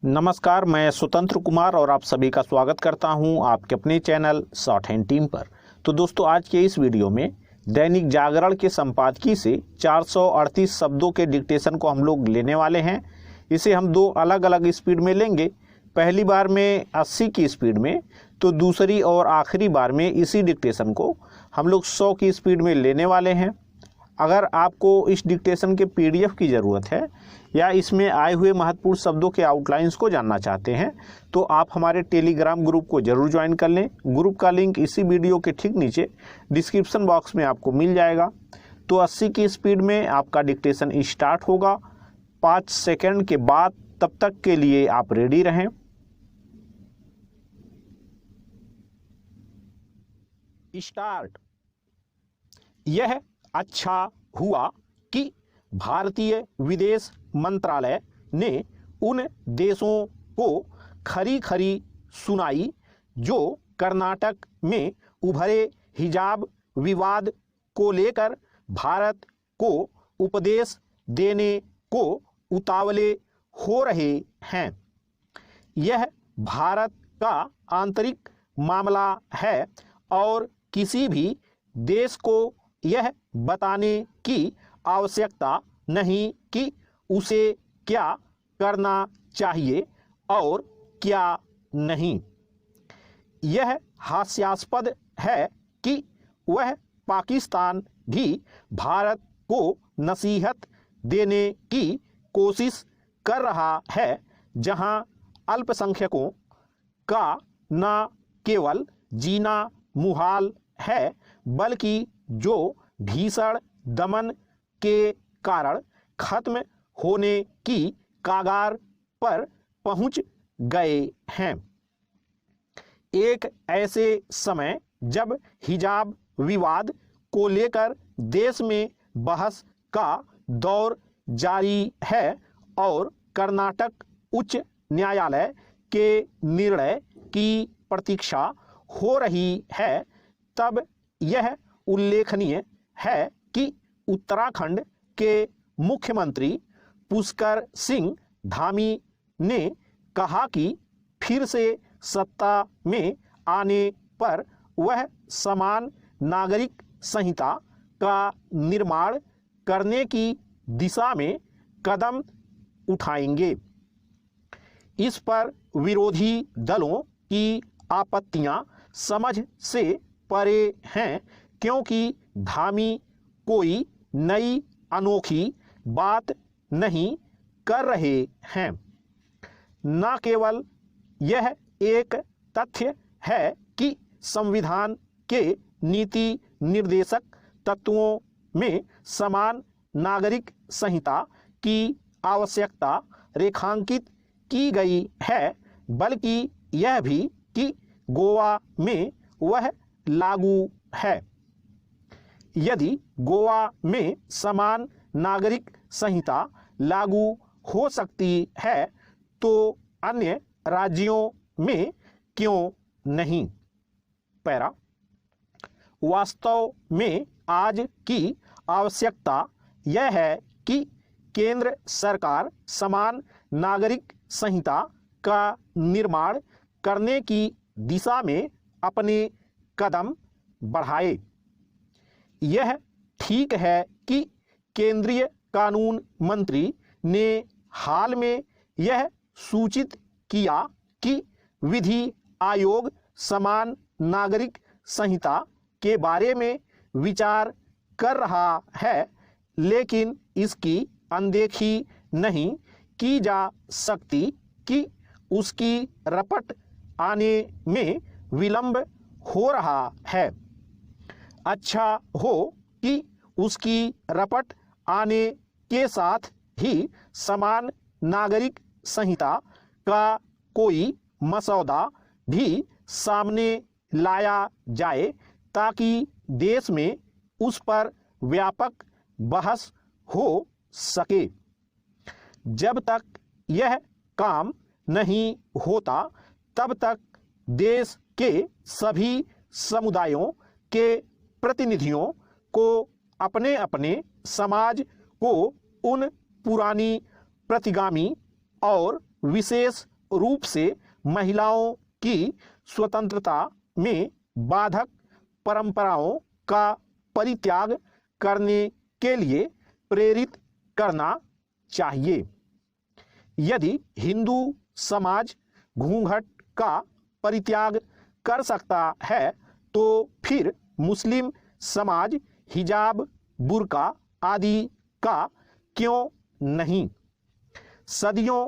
नमस्कार, मैं स्वतंत्र कुमार और आप सभी का स्वागत करता हूं आपके अपने चैनल शॉर्ट हैंड टीम पर। तो दोस्तों, आज के इस वीडियो में दैनिक जागरण के संपादकीय से 438 शब्दों के डिक्टेशन को हम लोग लेने वाले हैं। इसे हम दो अलग अलग स्पीड में लेंगे। पहली बार में 80 की स्पीड में, तो दूसरी और आखिरी बार में इसी डिक्टेशन को हम लोग 100 की स्पीड में लेने वाले हैं। अगर आपको इस डिक्टेशन के PDF की ज़रूरत है या इसमें आए हुए महत्वपूर्ण शब्दों के आउटलाइंस को जानना चाहते हैं तो आप हमारे टेलीग्राम ग्रुप को जरूर ज्वाइन कर लें। ग्रुप का लिंक इसी वीडियो के ठीक नीचे डिस्क्रिप्शन बॉक्स में आपको मिल जाएगा। तो 80 की स्पीड में आपका डिक्टेशन स्टार्ट होगा 5 सेकंड के बाद। तब तक के लिए आप रेडी रहें। स्टार्ट। यह अच्छा हुआ कि भारतीय विदेश मंत्रालय ने उन देशों को खरी खरी सुनाई जो कर्नाटक में उभरे हिजाब विवाद को लेकर भारत को उपदेश देने को उतावले हो रहे हैं। यह भारत का आंतरिक मामला है और किसी भी देश को यह बताने की आवश्यकता नहीं कि उसे क्या करना चाहिए और क्या नहीं। यह हास्यास्पद है कि वह पाकिस्तान भी भारत को नसीहत देने की कोशिश कर रहा है, जहां अल्पसंख्यकों का न केवल जीना मुहाल है बल्कि जो भीषण दमन के कारण खत्म होने की कगार पर पहुंच गए हैं। एक ऐसे समय जब हिजाब विवाद को लेकर देश में बहस का दौर जारी है और कर्नाटक उच्च न्यायालय के निर्णय की प्रतीक्षा हो रही है, तब यह उल्लेखनीय है कि उत्तराखंड के मुख्यमंत्री पुष्कर सिंह धामी ने कहा कि फिर से सत्ता में आने पर वह समान नागरिक संहिता का निर्माण करने की दिशा में कदम उठाएंगे। इस पर विरोधी दलों की आपत्तियां समझ से परे हैं, क्योंकि धामी कोई नई अनोखी बात नहीं कर रहे हैं। न केवल यह एक तथ्य है कि संविधान के नीति निर्देशक तत्वों में समान नागरिक संहिता की आवश्यकता रेखांकित की गई है, बल्कि यह भी कि गोवा में वह लागू है। यदि गोवा में समान नागरिक संहिता लागू हो सकती है तो अन्य राज्यों में क्यों नहीं। पैरा। वास्तव में आज की आवश्यकता यह है कि केंद्र सरकार समान नागरिक संहिता का निर्माण करने की दिशा में अपने कदम बढ़ाए। यह ठीक है कि केंद्रीय कानून मंत्री ने हाल में यह सूचित किया कि विधि आयोग समान नागरिक संहिता के बारे में विचार कर रहा है, लेकिन इसकी अनदेखी नहीं की जा सकती कि उसकी रपट आने में विलंब हो रहा है। अच्छा हो कि उसकी रपट आने के साथ ही समान नागरिक संहिता का कोई मसौदा भी सामने लाया जाए ताकि देश में उस पर व्यापक बहस हो सके। जब तक यह काम नहीं होता तब तक देश के सभी समुदायों के प्रतिनिधियों को अपने अपने समाज को उन पुरानी प्रतिगामी और विशेष रूप से महिलाओं की स्वतंत्रता में बाधक परंपराओं का परित्याग करने के लिए प्रेरित करना चाहिए। यदि हिंदू समाज घूंघट का परित्याग कर सकता है तो फिर मुस्लिम समाज हिजाब, बुर्का आदि का क्यों नहीं? सदियों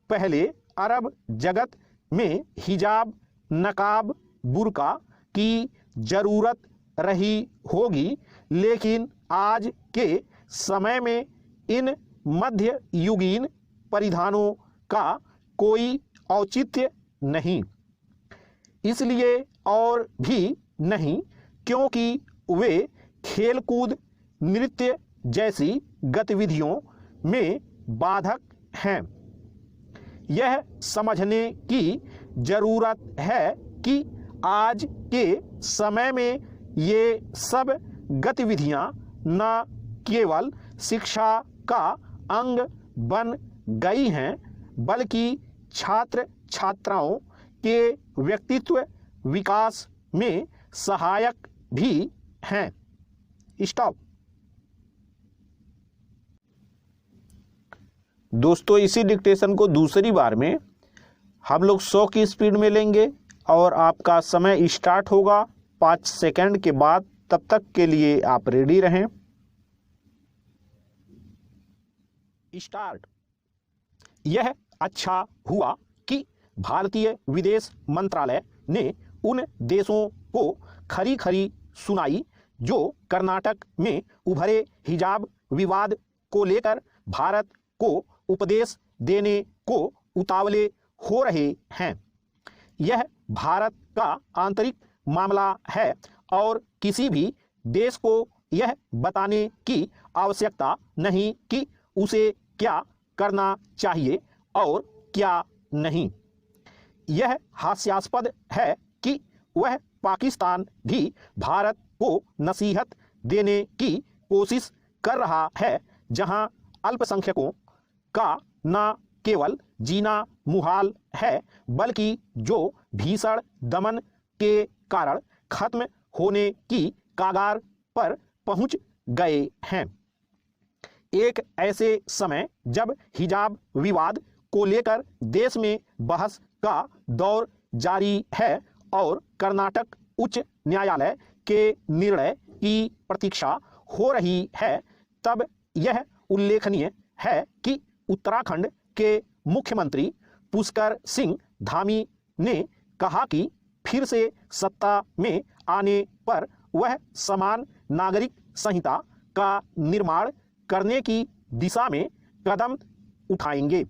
पहले अरब जगत में हिजाब, नकाब, बुर्का की जरूरत रही होगी, लेकिन आज के समय में इन मध्ययुगीन परिधानों का कोई औचित्य नहीं। इसलिए और भी नहीं क्योंकि वे खेलकूद, नृत्य जैसी गतिविधियों में बाधक हैं। यह समझने की जरूरत है कि आज के समय में ये सब गतिविधियां न केवल शिक्षा का अंग बन गई हैं, बल्कि छात्र छात्राओं के व्यक्तित्व विकास में सहायक भी हैं। स्टॉप। दोस्तों, इसी डिक्टेशन को दूसरी बार में हम लोग 100 की स्पीड में लेंगे और आपका समय स्टार्ट होगा 5 सेकंड के बाद। तब तक के लिए आप रेडी रहें। स्टार्ट। यह अच्छा हुआ कि भारतीय विदेश मंत्रालय ने उन देशों को खरी खरी सुनाई जो कर्नाटक में उभरे हिजाब विवाद को लेकर भारत को उपदेश देने को उतावले हो रहे हैं। यह भारत का आंतरिक मामला है और किसी भी देश को यह बताने की आवश्यकता नहीं कि उसे क्या करना चाहिए और क्या नहीं। यह हास्यास्पद है कि वह पाकिस्तान भी भारत को नसीहत देने की कोशिश कर रहा है, जहां अल्पसंख्यकों का न केवल जीना मुहाल है, बल्कि जो भीषण दमन के कारण खत्म होने की कागार पर पहुंच गए हैं। एक ऐसे समय जब हिजाब विवाद को लेकर देश में बहस का दौर जारी है और कर्नाटक उच्च न्यायालय के निर्णय की प्रतीक्षा हो रही है, तब यह उल्लेखनीय है कि उत्तराखंड के मुख्यमंत्री पुष्कर सिंह धामी ने कहा कि फिर से सत्ता में आने पर वह समान नागरिक संहिता का निर्माण करने की दिशा में कदम उठाएंगे।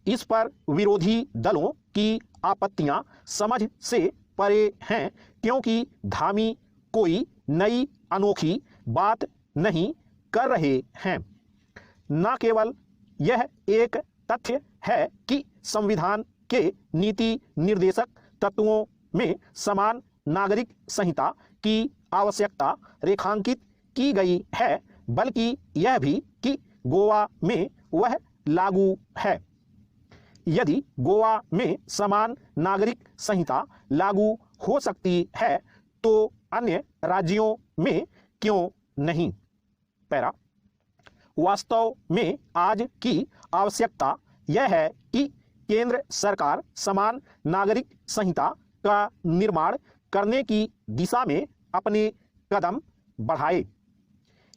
इस पर विरोधी दलों की आपत्तियां समझ से परे हैं, क्योंकि धामी कोई नई अनोखी बात नहीं कर रहे हैं। न केवल यह एक तथ्य है कि संविधान के नीति निर्देशक तत्वों में समान नागरिक संहिता की आवश्यकता रेखांकित की गई है, बल्कि यह भी कि गोवा में वह लागू है। यदि गोवा में समान नागरिक संहिता लागू हो सकती है तो अन्य राज्यों में क्यों नहीं? पैरा। वास्तव में आज की आवश्यकता यह है कि केंद्र सरकार समान नागरिक संहिता का निर्माण करने की दिशा में अपने कदम बढ़ाए।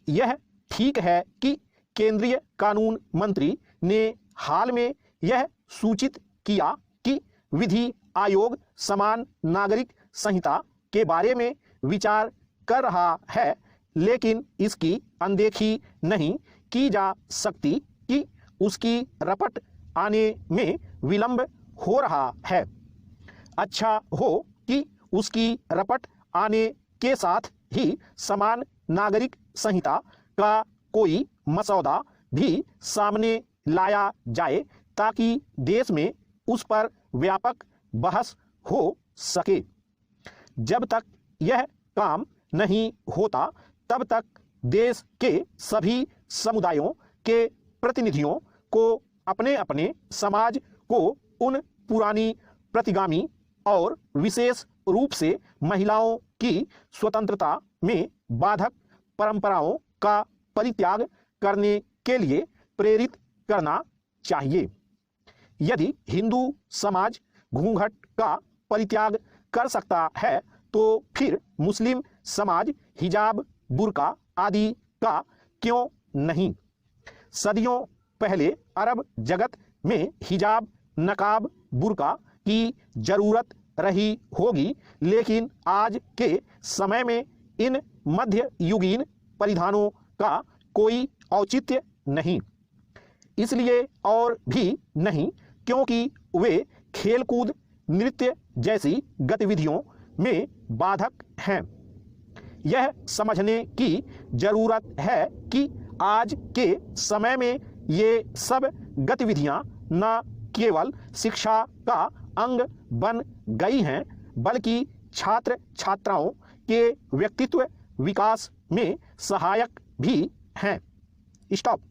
यह ठीक है कि केंद्रीय कानून मंत्री ने हाल में यह सूचित किया कि विधि आयोग समान नागरिक संहिता के बारे में विचार कर रहा है, लेकिन इसकी अनदेखी नहीं की जा सकती कि उसकी रपट आने में विलंब हो रहा है। अच्छा हो कि उसकी रपट आने के साथ ही समान नागरिक संहिता का कोई मसौदा भी सामने लाया जाए, ताकि देश में उस पर व्यापक बहस हो सके। जब तक यह काम नहीं होता, तब तक देश के सभी समुदायों के प्रतिनिधियों को अपने अपने समाज को उन पुरानी प्रतिगामी और विशेष रूप से महिलाओं की स्वतंत्रता में बाधक परंपराओं का परित्याग करने के लिए प्रेरित करना चाहिए। यदि हिंदू समाज घूंघट का परित्याग कर सकता है तो फिर मुस्लिम समाज हिजाब, बुर्का आदि का क्यों नहीं? सदियों पहले अरब जगत में हिजाब, नकाब, बुर्का की जरूरत रही होगी, लेकिन आज के समय में इन मध्ययुगीन परिधानों का कोई औचित्य नहीं। इसलिए और भी नहीं क्योंकि वे खेलकूद, नृत्य जैसी गतिविधियों में बाधक हैं। यह समझने की जरूरत है कि आज के समय में ये सब गतिविधियां न केवल शिक्षा का अंग बन गई हैं, बल्कि छात्र छात्राओं के व्यक्तित्व विकास में सहायक भी हैं। स्टॉप।